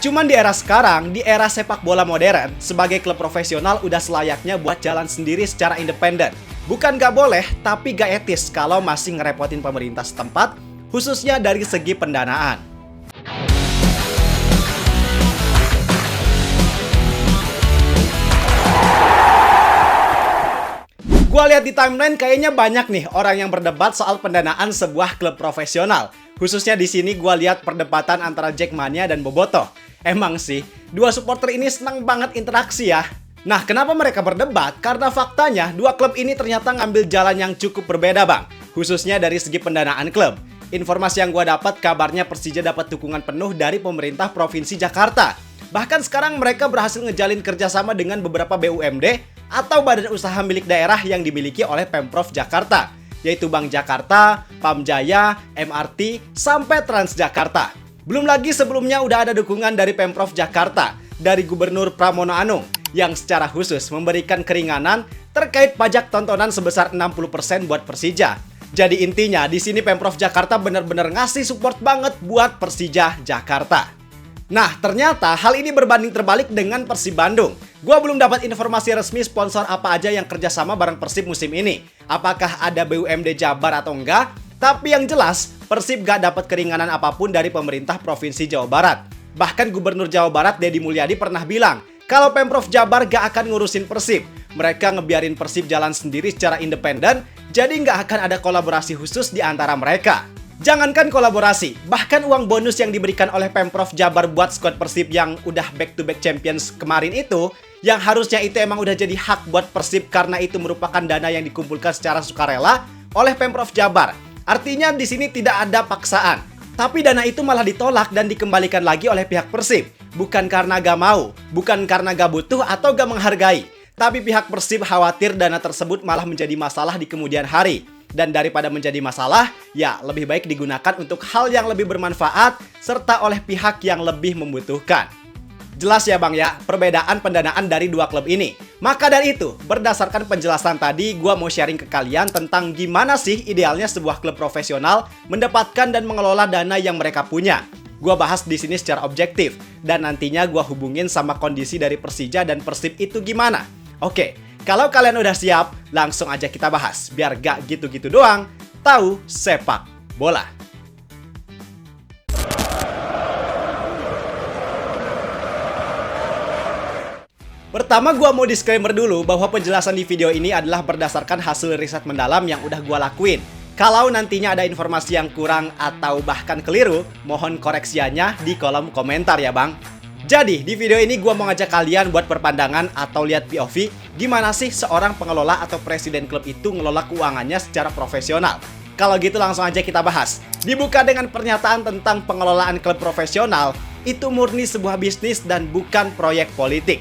Cuman di era sekarang, di era sepak bola modern, sebagai klub profesional udah selayaknya buat jalan sendiri secara independen. Bukan gak boleh, tapi gak etis kalau masih ngerepotin pemerintah setempat, khususnya dari segi pendanaan. Gua lihat di timeline kayaknya banyak nih orang yang berdebat soal pendanaan sebuah klub profesional. Khususnya di sini gua lihat perdebatan antara Jackmania dan Bobotoh. Emang sih, dua supporter ini senang banget interaksi ya. Nah, kenapa mereka berdebat? Karena faktanya dua klub ini ternyata ngambil jalan yang cukup berbeda, Bang. Khususnya dari segi pendanaan klub. Informasi yang gua dapat, kabarnya Persija dapat dukungan penuh dari pemerintah Provinsi Jakarta. Bahkan sekarang mereka berhasil ngejalin kerjasama dengan beberapa BUMD atau badan usaha milik daerah yang dimiliki oleh Pemprov Jakarta, yaitu Bank Jakarta, Pamjaya, MRT, sampai Transjakarta. Belum lagi sebelumnya udah ada dukungan dari Pemprov Jakarta, dari Gubernur Pramono Anung, yang secara khusus memberikan keringanan terkait pajak tontonan sebesar 60% buat Persija. Jadi intinya di sini Pemprov Jakarta benar-benar ngasih support banget buat Persija Jakarta. Nah, ternyata hal ini berbanding terbalik dengan Persib Bandung. Gua belum dapat informasi resmi sponsor apa aja yang kerjasama bareng Persib musim ini. Apakah ada BUMD Jabar atau enggak? Tapi yang jelas, Persib gak dapat keringanan apapun dari pemerintah Provinsi Jawa Barat. Bahkan Gubernur Jawa Barat Deddy Mulyadi pernah bilang, kalau Pemprov Jabar gak akan ngurusin Persib. Mereka ngebiarin Persib jalan sendiri secara independen, jadi gak akan ada kolaborasi khusus di antara mereka. Jangankan kolaborasi, bahkan uang bonus yang diberikan oleh Pemprov Jabar buat skuad Persib yang udah back-to-back champions kemarin itu, yang harusnya itu emang udah jadi hak buat Persib karena itu merupakan dana yang dikumpulkan secara sukarela oleh Pemprov Jabar. Artinya di sini tidak ada paksaan. Tapi dana itu malah ditolak dan dikembalikan lagi oleh pihak Persib. Bukan karena gak mau, bukan karena gak butuh atau gak menghargai. Tapi pihak Persib khawatir dana tersebut malah menjadi masalah di kemudian hari. Dan daripada menjadi masalah, ya lebih baik digunakan untuk hal yang lebih bermanfaat serta oleh pihak yang lebih membutuhkan. Jelas ya Bang ya, perbedaan pendanaan dari dua klub ini. Maka dari itu, berdasarkan penjelasan tadi, gua mau sharing ke kalian tentang gimana sih idealnya sebuah klub profesional mendapatkan dan mengelola dana yang mereka punya. Gua bahas di sini secara objektif, dan nantinya gua hubungin sama kondisi dari Persija dan Persib itu gimana. Oke, kalau kalian udah siap, langsung aja kita bahas. Biar gak gitu-gitu doang, tahu sepak bola. Pertama, gua mau disclaimer dulu bahwa penjelasan di video ini adalah berdasarkan hasil riset mendalam yang udah gua lakuin. Kalau nantinya ada informasi yang kurang atau bahkan keliru, mohon koreksiannya di kolom komentar ya Bang. Jadi, di video ini gua mau ngajak kalian buat berpandangan atau lihat POV gimana sih seorang pengelola atau presiden klub itu ngelola keuangannya secara profesional. Kalau gitu langsung aja kita bahas. Dibuka dengan pernyataan tentang pengelolaan klub profesional, itu murni sebuah bisnis dan bukan proyek politik.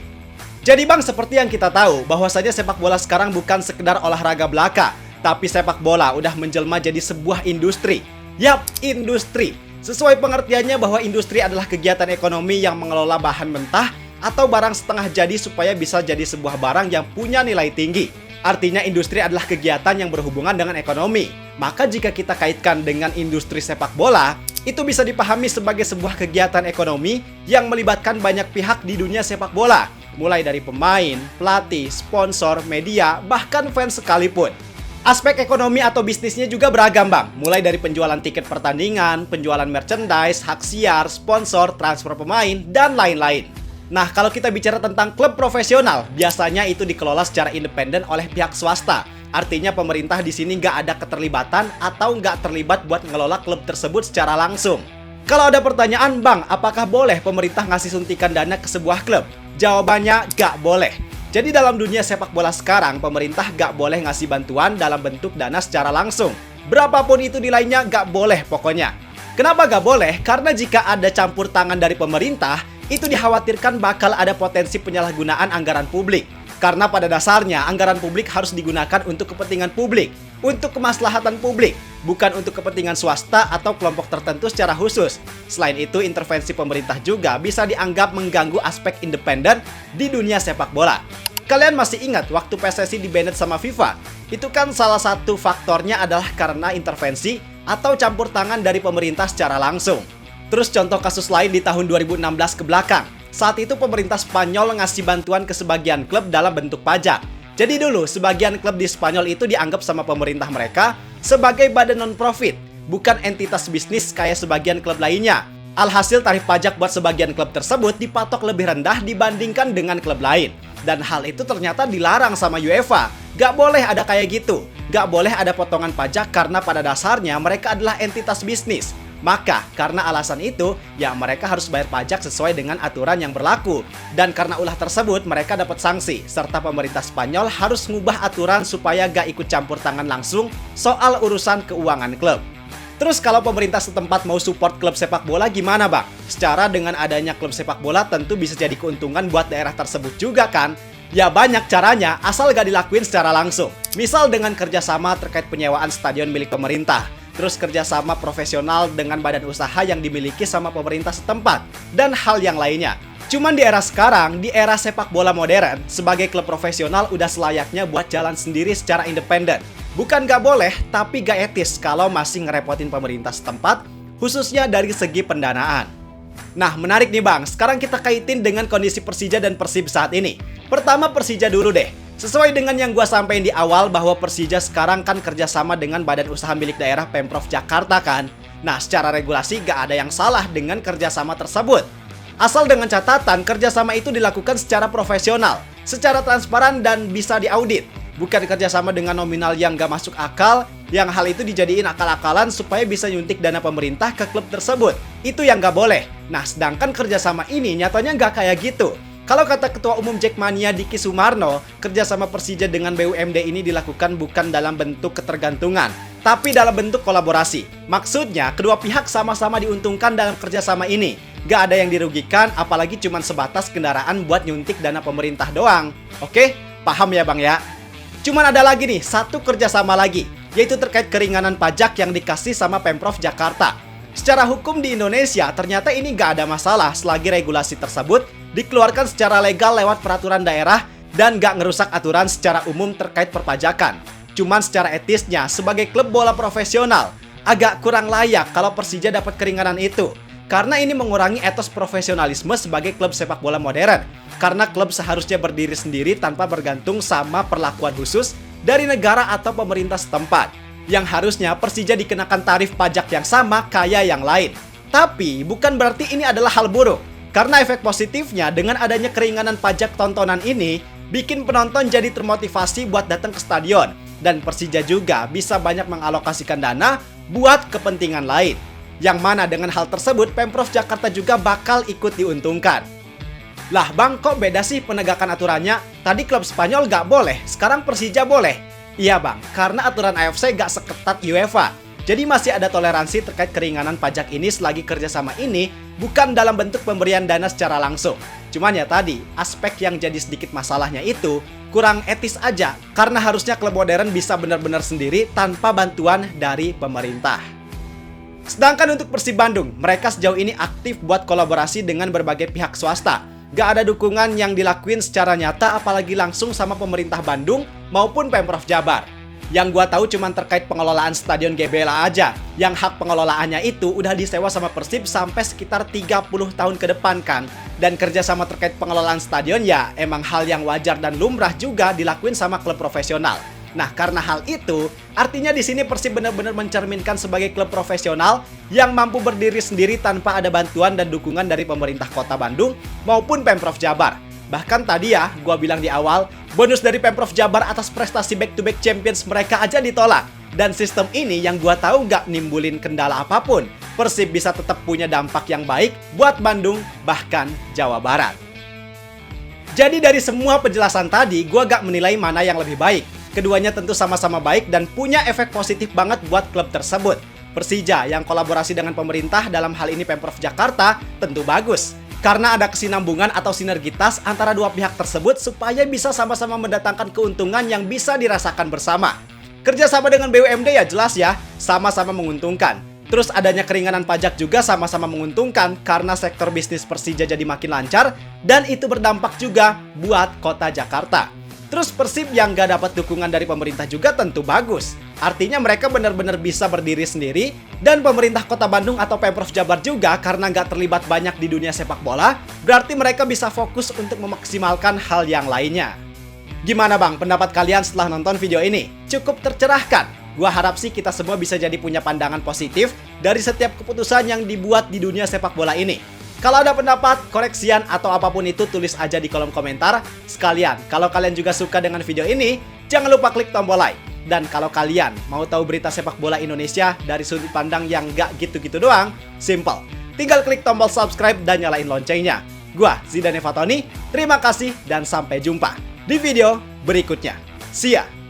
Jadi Bang, seperti yang kita tahu, bahwasanya sepak bola sekarang bukan sekedar olahraga belaka, tapi sepak bola udah menjelma jadi sebuah industri. Yap, industri. Sesuai pengertiannya bahwa industri adalah kegiatan ekonomi yang mengelola bahan mentah atau barang setengah jadi supaya bisa jadi sebuah barang yang punya nilai tinggi. Artinya industri adalah kegiatan yang berhubungan dengan ekonomi. Maka jika kita kaitkan dengan industri sepak bola, itu bisa dipahami sebagai sebuah kegiatan ekonomi yang melibatkan banyak pihak di dunia sepak bola. Mulai dari pemain, pelatih, sponsor, media, bahkan fans sekalipun. Aspek ekonomi atau bisnisnya juga beragam Bang. Mulai dari penjualan tiket pertandingan, penjualan merchandise, hak siar, sponsor, transfer pemain, dan lain-lain. Nah, kalau kita bicara tentang klub profesional, biasanya itu dikelola secara independen oleh pihak swasta. Artinya pemerintah di sini nggak ada keterlibatan atau nggak terlibat buat ngelola klub tersebut secara langsung. Kalau ada pertanyaan, Bang, apakah boleh pemerintah ngasih suntikan dana ke sebuah klub? Jawabannya nggak boleh. Jadi dalam dunia sepak bola sekarang, pemerintah nggak boleh ngasih bantuan dalam bentuk dana secara langsung. Berapapun itu nilainya nggak boleh pokoknya. Kenapa nggak boleh? Karena jika ada campur tangan dari pemerintah, itu dikhawatirkan bakal ada potensi penyalahgunaan anggaran publik. Karena pada dasarnya, anggaran publik harus digunakan untuk kepentingan publik, untuk kemaslahatan publik, bukan untuk kepentingan swasta atau kelompok tertentu secara khusus. Selain itu, intervensi pemerintah juga bisa dianggap mengganggu aspek independen di dunia sepak bola. Kalian masih ingat waktu PSSI di-banned sama FIFA? Itu kan salah satu faktornya adalah karena intervensi atau campur tangan dari pemerintah secara langsung. Terus contoh kasus lain di tahun 2016 ke belakang. Saat itu pemerintah Spanyol ngasih bantuan ke sebagian klub dalam bentuk pajak. Jadi dulu sebagian klub di Spanyol itu dianggap sama pemerintah mereka sebagai badan non-profit, bukan entitas bisnis kayak sebagian klub lainnya. Alhasil tarif pajak buat sebagian klub tersebut dipatok lebih rendah dibandingkan dengan klub lain. Dan hal itu ternyata dilarang sama UEFA. Gak boleh ada kayak gitu. Gak boleh ada potongan pajak karena pada dasarnya mereka adalah entitas bisnis. Maka karena alasan itu, ya mereka harus bayar pajak sesuai dengan aturan yang berlaku. Dan karena ulah tersebut, mereka dapat sanksi. Serta pemerintah Spanyol harus ngubah aturan supaya gak ikut campur tangan langsung soal urusan keuangan klub. Terus kalau pemerintah setempat mau support klub sepak bola gimana bang? Secara dengan adanya klub sepak bola tentu bisa jadi keuntungan buat daerah tersebut juga kan? Ya banyak caranya, asal gak dilakuin secara langsung. Misal dengan kerjasama terkait penyewaan stadion milik pemerintah. Terus kerjasama profesional dengan badan usaha yang dimiliki sama pemerintah setempat. Dan hal yang lainnya. Cuman di era sekarang, di era sepak bola modern, sebagai klub profesional udah selayaknya buat jalan sendiri secara independen. Bukan gak boleh, tapi gak etis kalau masih ngerepotin pemerintah setempat, khususnya dari segi pendanaan. Nah, menarik nih bang, sekarang kita kaitin dengan kondisi Persija dan Persib saat ini. Pertama Persija dulu deh. Sesuai dengan yang gua sampaikan di awal bahwa Persija sekarang kan kerjasama dengan badan usaha milik daerah Pemprov Jakarta kan. Nah, secara regulasi gak ada yang salah dengan kerjasama tersebut. Asal dengan catatan kerjasama itu dilakukan secara profesional, secara transparan dan bisa diaudit. Bukan kerjasama dengan nominal yang gak masuk akal, yang hal itu dijadiin akal-akalan supaya bisa nyuntik dana pemerintah ke klub tersebut. Itu yang gak boleh. Nah, sedangkan kerjasama ini nyatanya gak kayak gitu. Kalau kata Ketua Umum Jackmania Diki Sumarno, kerjasama Persija dengan BUMD ini dilakukan bukan dalam bentuk ketergantungan, tapi dalam bentuk kolaborasi. Maksudnya, kedua pihak sama-sama diuntungkan dalam kerjasama ini. Gak ada yang dirugikan, apalagi cuma sebatas kendaraan buat nyuntik dana pemerintah doang. Oke? Paham ya bang ya? Cuman ada lagi nih, satu kerjasama lagi, yaitu terkait keringanan pajak yang dikasih sama Pemprov Jakarta. Secara hukum di Indonesia, ternyata ini gak ada masalah selagi regulasi tersebut dikeluarkan secara legal lewat peraturan daerah dan gak ngerusak aturan secara umum terkait perpajakan. Cuman secara etisnya, sebagai klub bola profesional, agak kurang layak kalau Persija dapat keringanan itu. Karena ini mengurangi etos profesionalisme sebagai klub sepak bola modern. Karena klub seharusnya berdiri sendiri tanpa bergantung sama perlakuan khusus dari negara atau pemerintah setempat. Yang harusnya Persija dikenakan tarif pajak yang sama kayak yang lain. Tapi bukan berarti ini adalah hal buruk. Karena efek positifnya dengan adanya keringanan pajak tontonan ini bikin penonton jadi termotivasi buat datang ke stadion. Dan Persija juga bisa banyak mengalokasikan dana buat kepentingan lain. Yang mana dengan hal tersebut Pemprov Jakarta juga bakal ikut diuntungkan. Lah bang, kok beda sih penegakan aturannya? Tadi klub Spanyol gak boleh, sekarang Persija boleh. Iya bang, karena aturan AFC gak seketat UEFA. Jadi masih ada toleransi terkait keringanan pajak ini selagi kerjasama ini bukan dalam bentuk pemberian dana secara langsung. Cuman ya tadi, aspek yang jadi sedikit masalahnya itu kurang etis aja. Karena harusnya klub modern bisa benar-benar sendiri tanpa bantuan dari pemerintah. Sedangkan untuk Persib Bandung, mereka sejauh ini aktif buat kolaborasi dengan berbagai pihak swasta. Gak ada dukungan yang dilakuin secara nyata apalagi langsung sama pemerintah Bandung maupun Pemprov Jabar. Yang gua tahu cuman terkait pengelolaan Stadion GBLA aja, yang hak pengelolaannya itu udah disewa sama Persib sampai sekitar 30 tahun ke depan kan. Dan kerjasama terkait pengelolaan stadion ya emang hal yang wajar dan lumrah juga dilakuin sama klub profesional. Nah, karena hal itu, artinya di sini Persib benar-benar mencerminkan sebagai klub profesional yang mampu berdiri sendiri tanpa ada bantuan dan dukungan dari pemerintah Kota Bandung maupun Pemprov Jabar. Bahkan tadi ya, gua bilang di awal, bonus dari Pemprov Jabar atas prestasi back-to-back champions mereka aja ditolak. Dan sistem ini yang gua tahu gak nimbulin kendala apapun. Persib bisa tetap punya dampak yang baik buat Bandung, bahkan Jawa Barat. Jadi dari semua penjelasan tadi, gua gak menilai mana yang lebih baik. Keduanya tentu sama-sama baik dan punya efek positif banget buat klub tersebut. Persija yang kolaborasi dengan pemerintah dalam hal ini Pemprov Jakarta tentu bagus. Karena ada kesinambungan atau sinergitas antara dua pihak tersebut supaya bisa sama-sama mendatangkan keuntungan yang bisa dirasakan bersama. Kerjasama dengan BUMD ya jelas ya, sama-sama menguntungkan. Terus adanya keringanan pajak juga sama-sama menguntungkan karena sektor bisnis Persija jadi makin lancar dan itu berdampak juga buat kota Jakarta. Terus Persib yang gak dapat dukungan dari pemerintah juga tentu bagus. Artinya mereka benar-benar bisa berdiri sendiri, dan pemerintah Kota Bandung atau Pemprov Jabar juga karena nggak terlibat banyak di dunia sepak bola, berarti mereka bisa fokus untuk memaksimalkan hal yang lainnya. Gimana bang pendapat kalian setelah nonton video ini? Cukup tercerahkan? Gua harap sih kita semua bisa jadi punya pandangan positif dari setiap keputusan yang dibuat di dunia sepak bola ini. Kalau ada pendapat, koreksian, atau apapun itu tulis aja di kolom komentar. Sekalian, kalau kalian juga suka dengan video ini, jangan lupa klik tombol like. Dan kalau kalian mau tahu berita sepak bola Indonesia dari sudut pandang yang gak gitu-gitu doang, simple. Tinggal klik tombol subscribe dan nyalain loncengnya. Gua Zidane Fatoni, terima kasih dan sampai jumpa di video berikutnya. See ya!